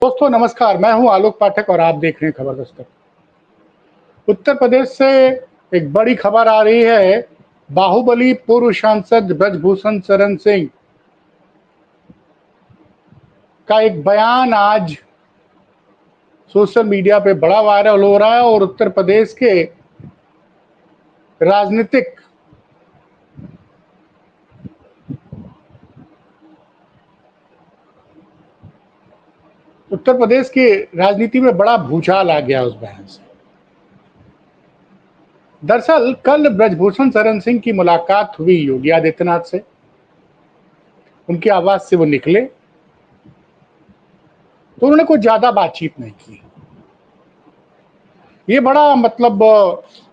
दोस्तों नमस्कार, मैं हूं आलोक पाठक और आप देख रहे हैं खबर दस्तक। उत्तर प्रदेश से एक बड़ी खबर आ रही है। बाहुबली पूर्व सांसद ब्रजभूषण शरण सिंह का एक बयान आज सोशल मीडिया पे बड़ा वायरल हो रहा है और उत्तर प्रदेश के राजनीतिक उत्तर प्रदेश की राजनीति में बड़ा भूचाल आ गया उस बयान से। दरअसल कल ब्रजभूषण शरण सिंह की मुलाकात हुई योगी आदित्यनाथ से। उनके आवास से वो निकले तो उन्होंने कुछ ज्यादा बातचीत नहीं की। ये बड़ा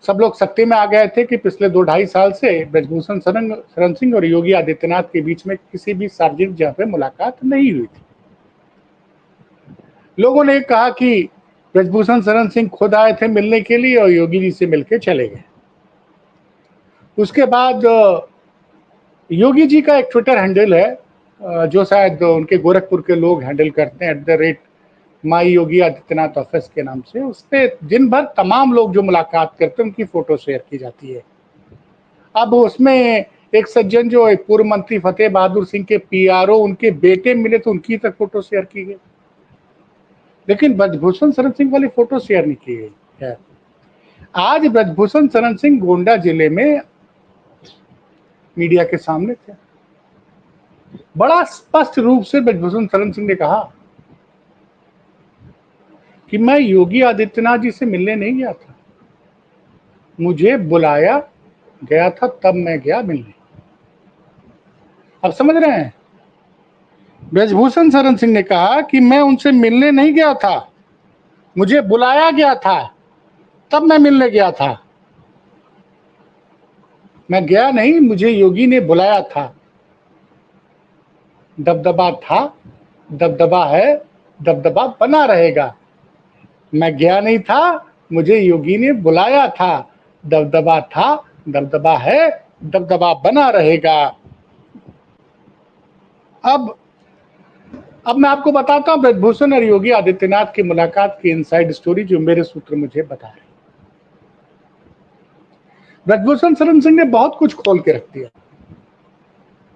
सब लोग सत्ते में आ गए थे कि पिछले 2-2.5 साल से ब्रजभूषण शरण सिंह और योगी आदित्यनाथ के बीच में किसी भी सार्वजनिक जगह पे मुलाकात नहीं हुई थी। लोगों ने कहा कि ब्रजभूषण शरण सिंह खुद आए थे मिलने के लिए और योगी जी से मिलकर चले गए। उसके बाद योगी जी का एक ट्विटर हैंडल है जो शायद उनके गोरखपुर के लोग हैंडल करते हैं @माई योगी आदित्यनाथ ऑफिस के नाम से। उस पे दिन भर तमाम लोग जो मुलाकात करते हैं उनकी फोटो शेयर की जाती है। अब उसमें एक सज्जन जो एक पूर्व मंत्री फतेह बहादुर सिंह के पीआरओ उनके बेटे मिले तो उनकी तक फोटो शेयर की गई, लेकिन ब्रजभूषण शरण सिंह वाली फोटो शेयर नहीं की गई है। आज ब्रजभूषण शरण सिंह गोंडा जिले में मीडिया के सामने थे। बड़ा स्पष्ट रूप से ब्रजभूषण शरण सिंह ने कहा कि मैं योगी आदित्यनाथ जी से मिलने नहीं गया था, मुझे बुलाया गया था तब मैं गया मिलने। अब समझ रहे हैं? ब्रजभूषण शरण सिंह ने कहा कि मैं उनसे मिलने नहीं गया था, मुझे बुलाया गया था तब मैं मिलने गया था। मैं गया नहीं, मुझे योगी ने बुलाया था। दबदबा था, दबदबा है, दबदबा बना रहेगा। मैं गया नहीं था, मुझे योगी ने बुलाया था। दबदबा था, दबदबा है, दबदबा बना रहेगा। अब मैं आपको बताता हूं ब्रजभूषण और योगी आदित्यनाथ की मुलाकात की इनसाइड स्टोरी जो मेरे सूत्र मुझे बता रहे। ब्रजभूषण शरण सिंह ने बहुत कुछ खोल के रख दिया।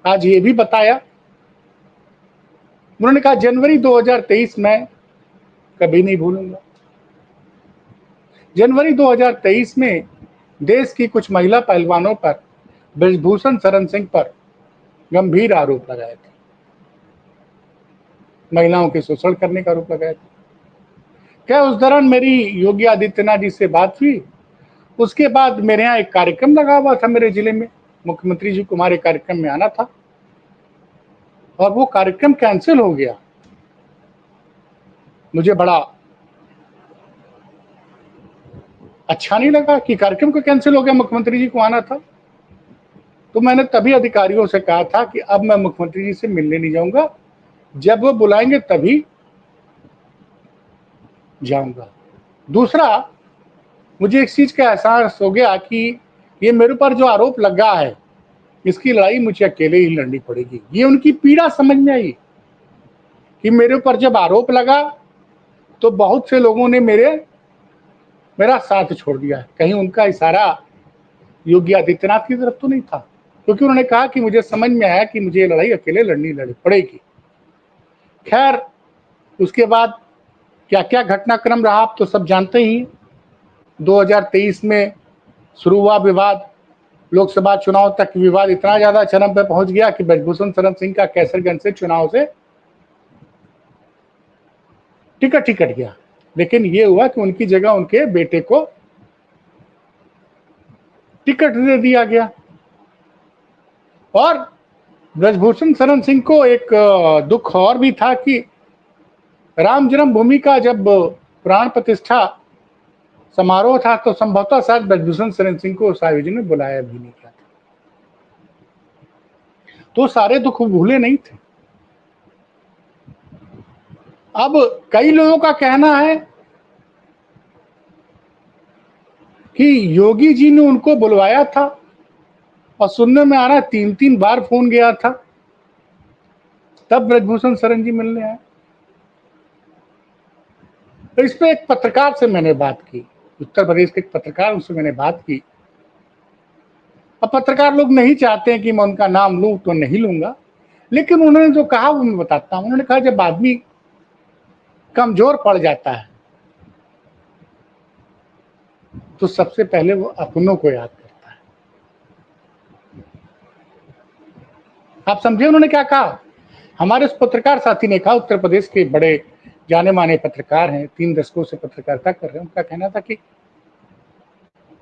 आज ये भी बताया, उन्होंने कहा जनवरी 2023 में कभी नहीं भूलूंगा। जनवरी 2023 में देश की कुछ महिला पहलवानों पर ब्रजभूषण शरण सिंह पर गंभीर आरोप लगाए थे, महिलाओं के शोषण करने का आरोप लगाया था। क्या उस दौरान मेरी योगी आदित्यनाथ जी से बात हुई? उसके बाद मेरे यहाँ एक कार्यक्रम लगा हुआ था मेरे जिले में, मुख्यमंत्री जी को हमारे कार्यक्रम में आना था और वो कार्यक्रम कैंसिल हो गया। मुझे बड़ा अच्छा नहीं लगा कि कार्यक्रम को कैंसिल हो गया, मुख्यमंत्री जी को आना था। तो मैंने तभी अधिकारियों से कहा था कि अब मैं मुख्यमंत्री जी से मिलने नहीं जाऊंगा, जब वो बुलाएंगे तभी जाऊंगा। दूसरा, मुझे इस चीज का एहसास हो गया कि ये मेरे ऊपर जो आरोप लगा है इसकी लड़ाई मुझे अकेले ही लड़नी पड़ेगी। ये उनकी पीड़ा समझ में आई कि मेरे ऊपर जब आरोप लगा तो बहुत से लोगों ने मेरा साथ छोड़ दिया। कहीं उनका इशारा योगी आदित्यनाथ की तरफ तो नहीं था, क्योंकि उन्होंने कहा कि मुझे समझ में आया कि मुझे ये लड़ाई अकेले लड़नी पड़ेगी। खैर, उसके बाद क्या क्या घटनाक्रम रहा आप तो सब जानते ही। 2023 में शुरू हुआ विवाद, लोकसभा चुनाव तक विवाद इतना ज्यादा चरम पर पहुंच गया कि ब्रजभूषण शरण सिंह का कैसरगंज से चुनाव से टिकट ही कट गया। लेकिन ये हुआ कि उनकी जगह उनके बेटे को टिकट दे दिया गया। और ब्रजभूषण शरण सिंह को एक दुख और भी था कि राम जन्मभूमि का जब प्राण प्रतिष्ठा समारोह था तो संभवतः शायद ब्रजभूषण शरण सिंह को उस आयोजन में बुलाया भी नहीं गया था। तो सारे दुख भूले नहीं थे। अब कई लोगों का कहना है कि योगी जी ने उनको बुलवाया था और सुनने में आ रहा है 3-3 बार फोन गया था, तब ब्रजभूषण शरण जी मिलने आए। तो इस पे एक पत्रकार से मैंने बात की, उत्तर प्रदेश के एक पत्रकार, उससे मैंने बात की। अब पत्रकार लोग नहीं चाहते हैं कि मैं उनका नाम लूं, तो नहीं लूंगा, लेकिन उन्होंने जो कहा वो मैं बताता हूं। उन्होंने कहा जब आदमी कमजोर पड़ जाता है तो सबसे पहले वो अपनों को याद करता है। आप समझे उन्होंने क्या कहा? हमारे उस पत्रकार साथी ने कहा, उत्तर प्रदेश के बड़े जाने माने पत्रकार हैं, 3 दशकों से पत्रकारिता कर रहे हैं। उनका कहना था कि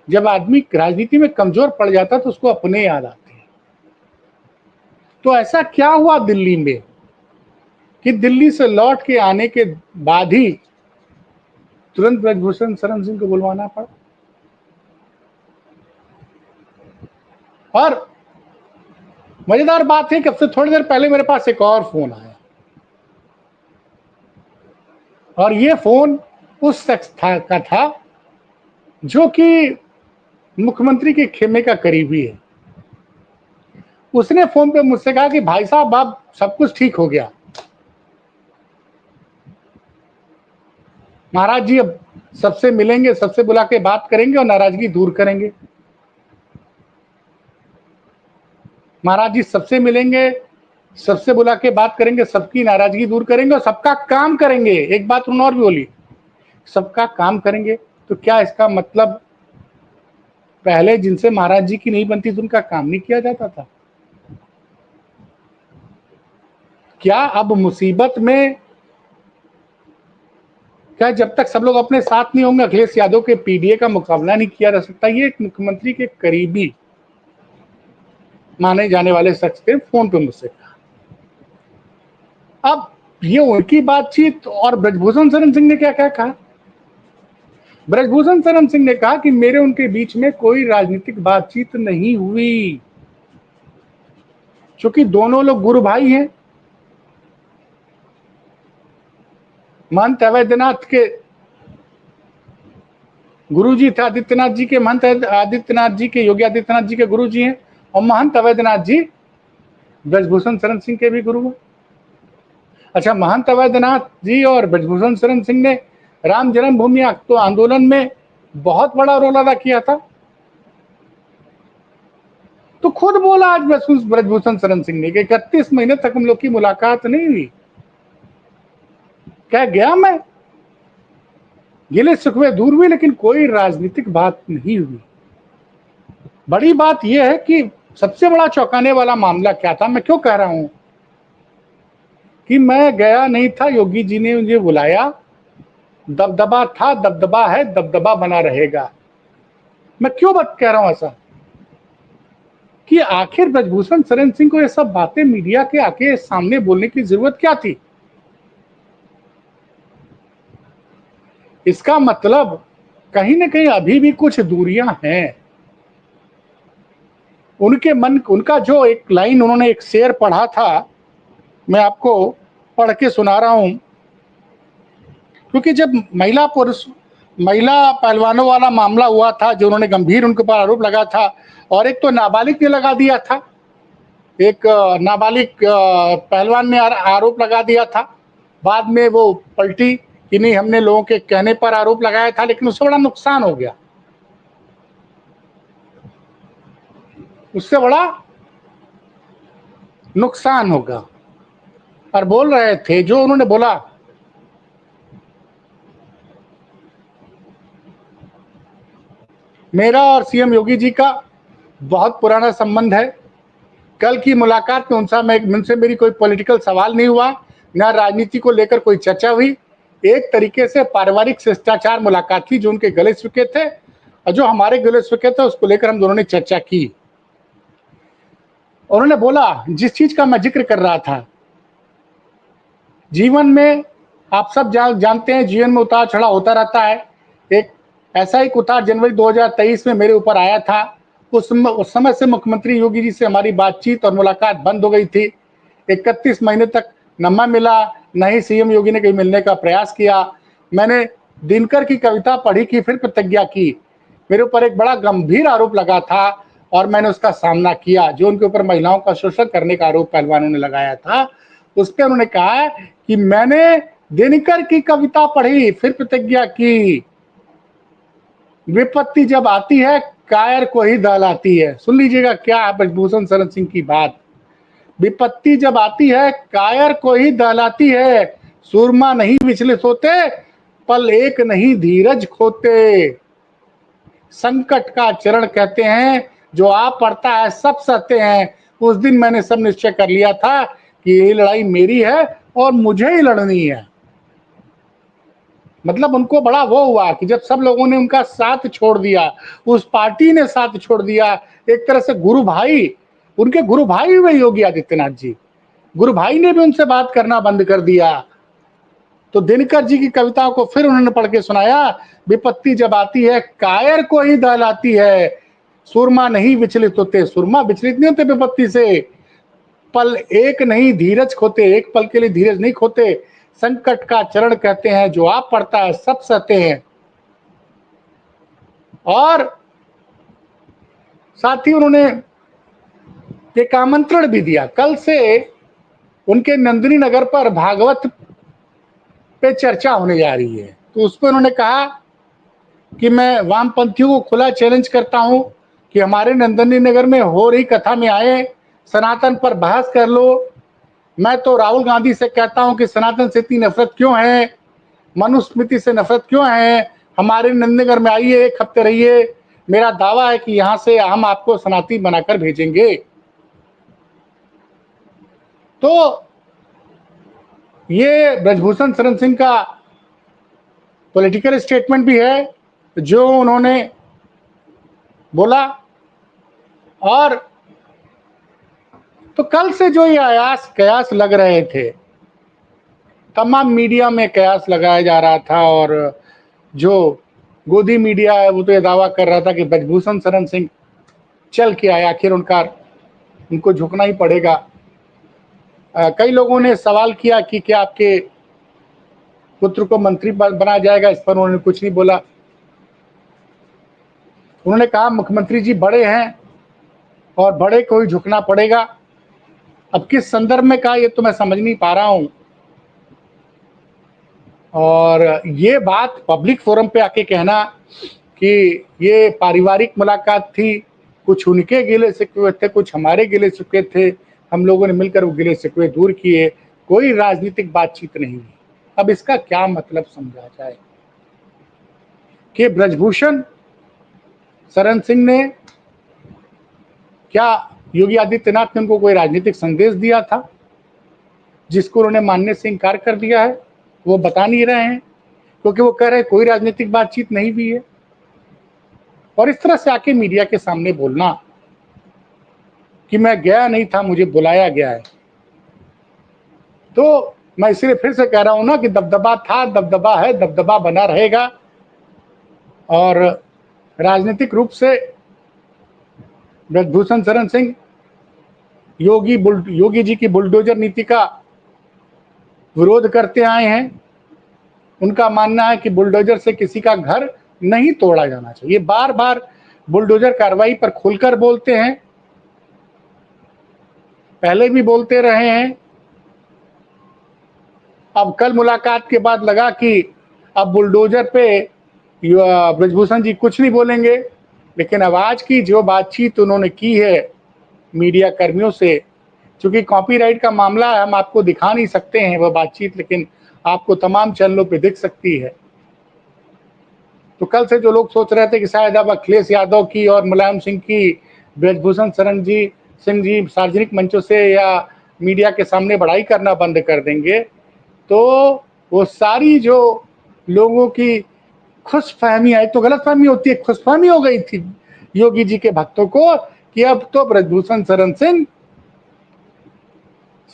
जब आदमी राजनीति में कमजोर पड़ जाता है तो उसको अपने याद आते हैं। तो ऐसा क्या हुआ दिल्ली में कि दिल्ली से लौट के आने के बाद ही तुरंत ब्रजभूषण शरण सिंह को बुलवाना पड़ा? और मजेदार बात है कि अब से थोड़ी देर पहले मेरे पास एक और फोन आया, और ये फोन उस शख्स का था जो कि मुख्यमंत्री के खेमे का करीबी है। उसने फोन पे मुझसे कहा कि भाई साहब अब सब कुछ ठीक हो गया, महाराज जी अब सबसे मिलेंगे, सबसे बुला के बात करेंगे और नाराजगी दूर करेंगे। महाराज जी सबसे मिलेंगे, सबसे बुला के बात करेंगे, सबकी नाराजगी दूर करेंगे और सबका काम करेंगे। एक बात उन्होंने और भी बोली, सबका काम करेंगे। तो क्या इसका मतलब पहले जिनसे महाराज जी की नहीं बनती तो उनका काम नहीं किया जाता था? क्या अब मुसीबत में, क्या जब तक सब लोग अपने साथ नहीं होंगे अखिलेश यादव के पीडीए का मुकाबला नहीं किया जा सकता? ये एक मुख्यमंत्री के करीबी माने जाने वाले शख्स के फोन पे मुझसे कहा। अब ये उनकी बातचीत, और ब्रजभूषण शरण सिंह ने क्या क्या कहा? ब्रजभूषण शरण सिंह ने कहा कि मेरे उनके बीच में कोई राजनीतिक बातचीत नहीं हुई, क्योंकि दोनों लोग गुरु भाई हैं। महंत अवैधनाथ के गुरु जी थे, आदित्यनाथ जी के महंत आदित्यनाथ जी के, योगी आदित्यनाथ जी के गुरु जी हैं, और महंत अवैधनाथ जी ब्रजभूषण शरण सिंह के भी गुरु हैं। अच्छा, महंत अवैधनाथ जी और ब्रजभूषण शरण सिंह ने राम जन्मभूमि तो आंदोलन में बहुत बड़ा रोल अदा किया था। तो खुद बोला आज ब्रजभूषण शरण सिंह ने कि 31 महीने तक हम लोग की मुलाकात नहीं हुई। कह गया मैं, गिले शिकवे दूर हुए, लेकिन कोई राजनीतिक बात नहीं हुई। बड़ी बात यह है कि सबसे बड़ा चौंकाने वाला मामला क्या था, मैं क्यों कह रहा हूं कि मैं गया नहीं था, योगी जी ने मुझे बुलाया, दबदबा था, दबदबा है, दबदबा बना रहेगा। मैं क्यों बात कह रहा हूं ऐसा कि आखिर ब्रजभूषण शरण सिंह को ये सब बातें मीडिया के आके सामने बोलने की जरूरत क्या थी? इसका मतलब कहीं ना कहीं अभी भी कुछ दूरियां हैं। उनके मन, उनका जो एक लाइन उन्होंने एक शेर पढ़ा था, मैं आपको पढ़ के सुना रहा हूं। क्योंकि जब महिला पहलवानों वाला मामला हुआ था, जो उन्होंने गंभीर उनके ऊपर आरोप लगा था, और एक तो नाबालिग ने लगा दिया था, एक नाबालिग पहलवान ने आरोप लगा दिया था, बाद में वो पलटी कि नहीं हमने लोगों के कहने पर आरोप लगाया था, लेकिन उससे बड़ा नुकसान हो गया, उससे बड़ा नुकसान होगा। और बोल रहे थे, जो उन्होंने बोला, मेरा और सीएम योगी जी का बहुत पुराना संबंध है। कल की मुलाकात में उनसे मेरी कोई पॉलिटिकल सवाल नहीं हुआ, न राजनीति को लेकर कोई चर्चा हुई। एक तरीके से पारिवारिक शिष्टाचार मुलाकात थी, जो उनके गले सूखे थे, और जो हमारे गले सूखे थे उसको लेकर हम दोनों ने चर्चा की। उन्होंने बोला, जिस चीज का मैं जिक्र कर रहा था, जीवन में आप सब जानते हैं, जीवन में उतार चढ़ाव होता रहता है। एक ऐसा एक उतार जनवरी 2023 में मेरे ऊपर आया था। उस समय से मुख्यमंत्री योगी जी से हमारी बातचीत और मुलाकात बंद हो गई थी। 31 महीने तक न मैं मिला, न ही सीएम योगी ने कहीं मिलने का प्रयास किया। मैंने दिनकर की कविता पढ़ी कि फिर प्रतिज्ञा की। मेरे ऊपर एक बड़ा गंभीर आरोप लगा था और मैंने उसका सामना किया, जो उनके ऊपर महिलाओं का शोषण करने का आरोप पहलवानों ने लगाया था। उस पर उन्होंने कहा कि मैंने दिनकर की कविता पढ़ी, फिर प्रतिज्ञा की, विपत्ति जब आती है कायर को ही दहलाती है। सुन लीजिएगा क्या है ब्रजभूषण शरण सिंह की बात। विपत्ति जब आती है कायर को ही दहलाती है, सूरमा नहीं विचलित होते, पल एक नहीं धीरज खोते। संकट का चरण कहते हैं, जो आप पड़ता है सब सहते हैं। उस दिन मैंने सब निश्चय कर लिया था कि ये लड़ाई मेरी है और मुझे ही लड़नी है। मतलब उनको बड़ा वो हुआ कि जब सब लोगों ने उनका साथ छोड़ दिया, उस पार्टी ने साथ छोड़ दिया, एक तरह से गुरु भाई, उनके गुरु भाई हुए योगी आदित्यनाथ जी, गुरु भाई ने भी उनसे बात करना बंद कर दिया। तो दिनकर जी की कविताओं को फिर उन्होंने पढ़ के सुनाया। विपत्ति जब आती है कायर को ही दहलाती है, सुरमा नहीं विचलित होते, सुरमा विचलित नहीं होते विपत्ति से, पल एक नहीं धीरज खोते, एक पल के लिए धीरज नहीं खोते। संकट का चरण कहते हैं, जो आप पड़ता है सब सहते हैं। और साथ ही उन्होंने एक आमंत्रण भी दिया, कल से उनके नंदिनी नगर पर भागवत पे चर्चा होने जा रही है। तो उस पर उन्होंने कहा कि मैं वामपंथियों को खुला चैलेंज करता हूं कि हमारे नंदिनी नगर में हो रही कथा में आए, सनातन पर बहस कर लो। मैं तो राहुल गांधी से कहता हूं कि सनातन से इतनी नफरत क्यों है, मनुस्मृति से नफरत क्यों है, हमारे नंदनगर में आइए, एक हफ्ते रहिए, मेरा दावा है कि यहां से हम आपको सनातनी बनाकर भेजेंगे। तो ये ब्रजभूषण शरण सिंह का पॉलिटिकल स्टेटमेंट भी है जो उन्होंने बोला। और तो कल से जो ये आयास कयास लग रहे थे, तमाम मीडिया में कयास लगाया जा रहा था, और जो गोदी मीडिया है वो तो ये दावा कर रहा था कि ब्रजभूषण शरण सिंह चल के आया, आखिर उनको झुकना ही पड़ेगा। कई लोगों ने सवाल किया कि क्या आपके पुत्र को मंत्री बनाया जाएगा, इस पर उन्होंने कुछ नहीं बोला। उन्होंने कहा मुख्यमंत्री जी बड़े हैं और बड़े को ही झुकना पड़ेगा। अब किस संदर्भ में कहा ये तो मैं समझ नहीं पा रहा हूं। और ये बात पब्लिक फोरम पे आके कहना कि ये पारिवारिक मुलाकात थी, कुछ उनके गिले शिकवे थे, कुछ हमारे गिले शिकवे थे, हम लोगों ने मिलकर वो गिले शिकवे दूर किए, कोई राजनीतिक बातचीत नहीं हुई। अब इसका क्या मतलब समझा जाए कि ब्रजभूषण शरण सिंह ने क्या योगी आदित्यनाथ ने उनको कोई राजनीतिक संदेश दिया था जिसको उन्होंने मानने से इनकार कर दिया है? वो बता नहीं रहे हैं, क्योंकि वो कह रहे हैं कोई राजनीतिक बातचीत नहीं हुई है। और इस तरह से आके मीडिया के सामने बोलना कि मैं गया नहीं था, मुझे बुलाया गया है, तो मैं इसलिए फिर से कह रहा हूं ना कि दबदबा था, दबदबा है, दबदबा बना रहेगा। और राजनीतिक रूप से ब्रजभूषण शरण सिंह योगी जी की बुलडोजर नीति का विरोध करते आए हैं। उनका मानना है कि बुलडोजर से किसी का घर नहीं तोड़ा जाना चाहिए। बार बार बुलडोजर कार्रवाई पर खुलकर बोलते हैं, पहले भी बोलते रहे हैं। अब कल मुलाकात के बाद लगा कि अब बुलडोजर पे ब्रजभूषण जी कुछ नहीं बोलेंगे, लेकिन अब आज की जो बातचीत उन्होंने की है मीडिया कर्मियों से, क्योंकि कॉपीराइट का मामला है, हम आपको दिखा नहीं सकते हैं वह बातचीत, लेकिन आपको तमाम चैनलों पे दिख सकती है। तो कल से जो लोग सोच रहे थे कि शायद अब अखिलेश यादव की और मुलायम सिंह की ब्रजभूषण शरण सिंह जी सार्वजनिक मंचों से या मीडिया के सामने बड़ाई करना बंद कर देंगे, तो वो सारी जो लोगों की खुशफहमी आई, तो गलतफहमी होती है, खुशफहमी हो गई थी योगी जी के भक्तों को कि अब तो ब्रजभूषण शरण सिंह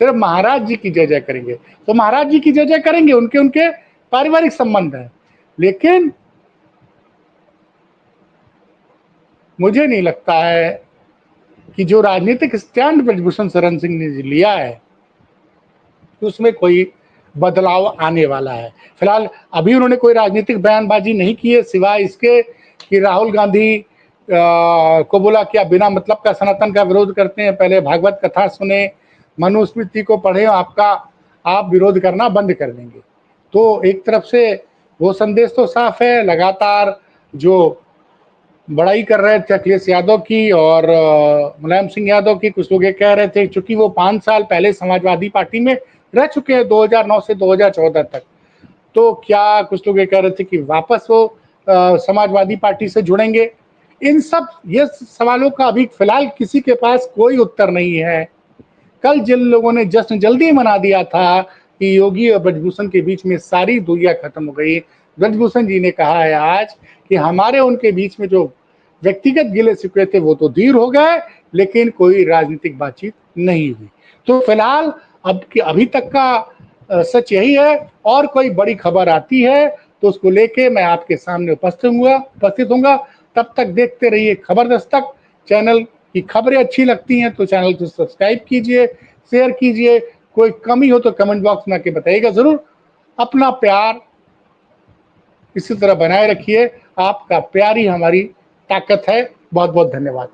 सिर्फ महाराज जी की जय जय करेंगे। तो महाराज जी की जय जय करेंगे, उनके उनके पारिवारिक संबंध है, लेकिन मुझे नहीं लगता है कि जो राजनीतिक स्टैंड ब्रजभूषण शरण सिंह ने लिया है तो उसमें कोई बदलाव आने वाला है। फिलहाल अभी उन्होंने कोई राजनीतिक बयानबाजी नहीं की है, सिवाय इसके कि राहुल गांधी को बोला कि आप बिना मतलब का सनातन का विरोध करते हैं, पहले भागवत कथा सुने, मनुस्मृति को पढ़े, आप विरोध करना बंद कर देंगे। तो एक तरफ से वो संदेश तो साफ है, लगातार जो बड़ाई कर रहे थे अखिलेश यादव की और मुलायम सिंह यादव की। कुछ लोग ये कह रहे थे चूंकि वो 5 साल पहले समाजवादी पार्टी में रह चुके हैं 2009 से 2014 तक, तो क्या कुछ लोग ये कह रहे थे कि वापस वो समाजवादी पार्टी से जुड़ेंगे। इन सब ये सवालों का अभी फिलहाल किसी के पास कोई उत्तर नहीं है। कल जिन लोगों ने जश्न जल्दी मना दिया था कि योगी और ब्रजभूषण के बीच में सारी दूरियां खत्म हो गई, ब्रजभूषण जी ने कहा है आज कि हमारे उनके बीच में जो व्यक्तिगत गिले शिकवे थे वो तो दूर हो गए, लेकिन कोई राजनीतिक बातचीत नहीं हुई। तो फिलहाल अभी तक का सच यही है, और कोई बड़ी खबर आती है तो उसको लेके मैं आपके सामने उपस्थित होऊंगा। तब तक देखते रहिए खबर दस्तक चैनल की। खबरें अच्छी लगती हैं तो चैनल को सब्सक्राइब कीजिए, शेयर कीजिए। कोई कमी हो तो कमेंट बॉक्स में आके बताइएगा जरूर। अपना प्यार इसी तरह बनाए रखिए। आपका प्यार ही हमारी ताकत है। बहुत बहुत धन्यवाद।